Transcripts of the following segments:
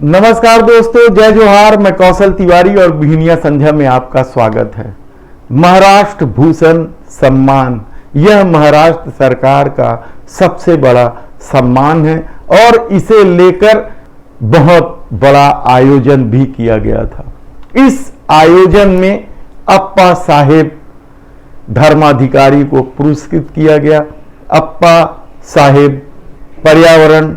नमस्कार दोस्तों, जय जोहार। मैं कौशल तिवारी और बिहनिया संध्या में आपका स्वागत है। महाराष्ट्र भूषण सम्मान, यह महाराष्ट्र सरकार का सबसे बड़ा सम्मान है और इसे लेकर बहुत बड़ा आयोजन भी किया गया था। इस आयोजन में अप्पा साहेब धर्माधिकारी को पुरस्कृत किया गया। अप्पा साहेब पर्यावरण,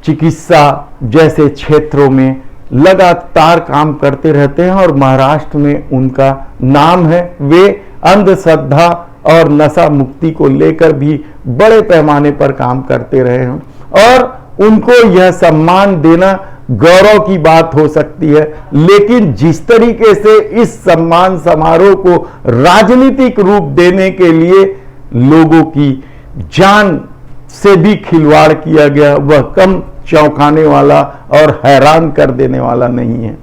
चिकित्सा जैसे क्षेत्रों में लगातार काम करते रहते हैं और महाराष्ट्र में उनका नाम है। वे अंधश्रद्धा और नशा मुक्ति को लेकर भी बड़े पैमाने पर काम करते रहे हैं और उनको यह सम्मान देना गौरव की बात हो सकती है। लेकिन जिस तरीके से इस सम्मान समारोह को राजनीतिक रूप देने के लिए लोगों की जान से भी खिलवाड़ किया गया, वह कम चौंकाने वाला और हैरान कर देने वाला नहीं है।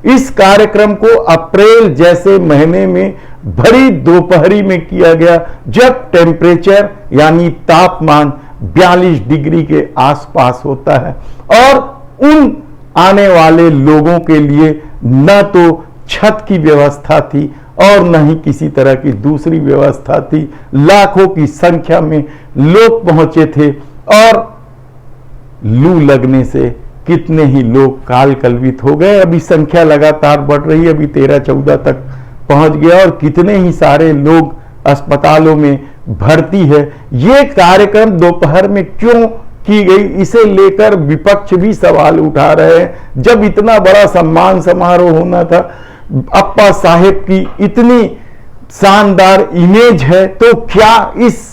इस कार्यक्रम को अप्रैल जैसे महीने में भरी दोपहरी में किया गया, जब टेम्परेचर यानी तापमान 42 डिग्री के आसपास होता है और उन आने वाले लोगों के लिए न तो छत की व्यवस्था थी और न ही किसी तरह की दूसरी व्यवस्था थी। लाखों की संख्या में लोग पहुंचे थे और लू लगने से कितने ही लोग काल कलवित हो गए। अभी संख्या लगातार बढ़ रही है, अभी 13-14 तक पहुंच गया और कितने ही सारे लोग अस्पतालों में भर्ती है। ये कार्यक्रम दोपहर में क्यों की गई, इसे लेकर विपक्ष भी सवाल उठा रहे हैं। जब इतना बड़ा सम्मान समारोह होना था, अप्पा साहेब की इतनी शानदार इमेज है, तो क्या इस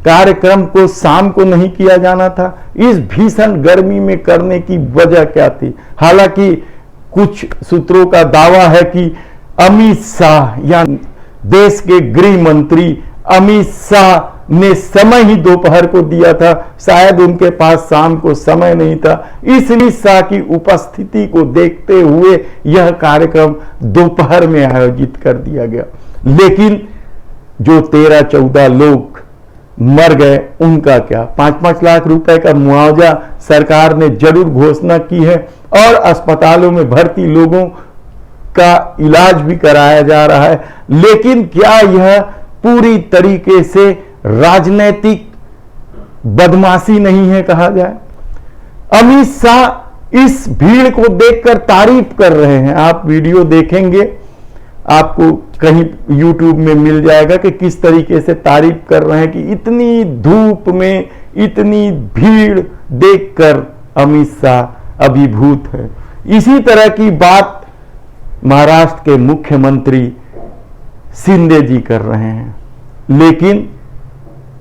कार्यक्रम को शाम को नहीं किया जाना था? इस भीषण गर्मी में करने की वजह क्या थी? हालांकि कुछ सूत्रों का दावा है कि अमित शाह या देश के गृह मंत्री अमित शाह ने समय ही दोपहर को दिया था, शायद उनके पास शाम को समय नहीं था, इसलिए शाह की उपस्थिति को देखते हुए यह कार्यक्रम दोपहर में आयोजित कर दिया गया। लेकिन जो 13-14 लोग मर गए, उनका क्या? 5-5 लाख रुपए का मुआवजा सरकार ने जरूर घोषणा की है और अस्पतालों में भर्ती लोगों का इलाज भी कराया जा रहा है। लेकिन क्या यह पूरी तरीके से राजनीतिक बदमाशी नहीं है कहा जाए? अमित शाह इस भीड़ को देखकर तारीफ कर रहे हैं। आप वीडियो देखेंगे, आपको कहीं YouTube में मिल जाएगा कि किस तरीके से तारीफ कर रहे हैं कि इतनी धूप में इतनी भीड़ देखकर अमित शाह अभिभूत है। इसी तरह की बात महाराष्ट्र के मुख्यमंत्री शिंदे जी कर रहे हैं। लेकिन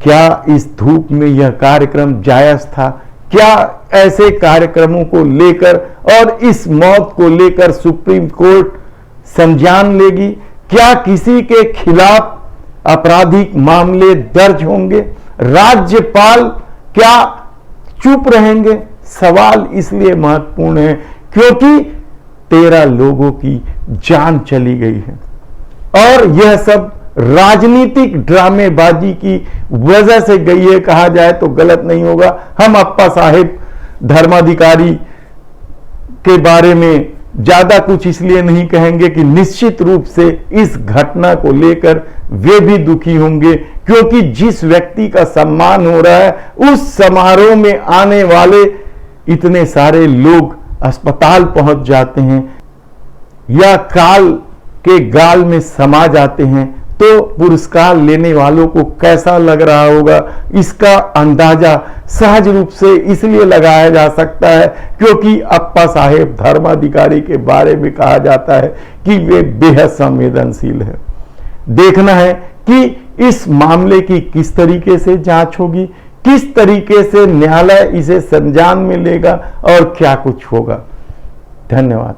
क्या इस धूप में यह कार्यक्रम जायज था? क्या ऐसे कार्यक्रमों को लेकर और इस मौत को लेकर सुप्रीम कोर्ट संज्ञान लेगी? क्या किसी के खिलाफ आपराधिक मामले दर्ज होंगे? राज्यपाल क्या चुप रहेंगे? सवाल इसलिए महत्वपूर्ण है क्योंकि 13 लोगों की जान चली गई है और यह सब राजनीतिक ड्रामेबाजी की वजह से गई है, कहा जाए तो गलत नहीं होगा। हम अप्पा साहेब धर्माधिकारी के बारे में ज्यादा कुछ इसलिए नहीं कहेंगे कि निश्चित रूप से इस घटना को लेकर वे भी दुखी होंगे, क्योंकि जिस व्यक्ति का सम्मान हो रहा है उस समारोह में आने वाले इतने सारे लोग अस्पताल पहुंच जाते हैं या काल के गाल में समा जाते हैं, तो पुरस्कार लेने वालों को कैसा लग रहा होगा, इसका अंदाजा सहज रूप से इसलिए लगाया जा सकता है क्योंकि अप्पा साहेब धर्माधिकारी के बारे में कहा जाता है कि वे बेहद संवेदनशील है। देखना है कि इस मामले की किस तरीके से जांच होगी, किस तरीके से न्यायालय इसे संज्ञान में लेगा और क्या कुछ होगा। धन्यवाद।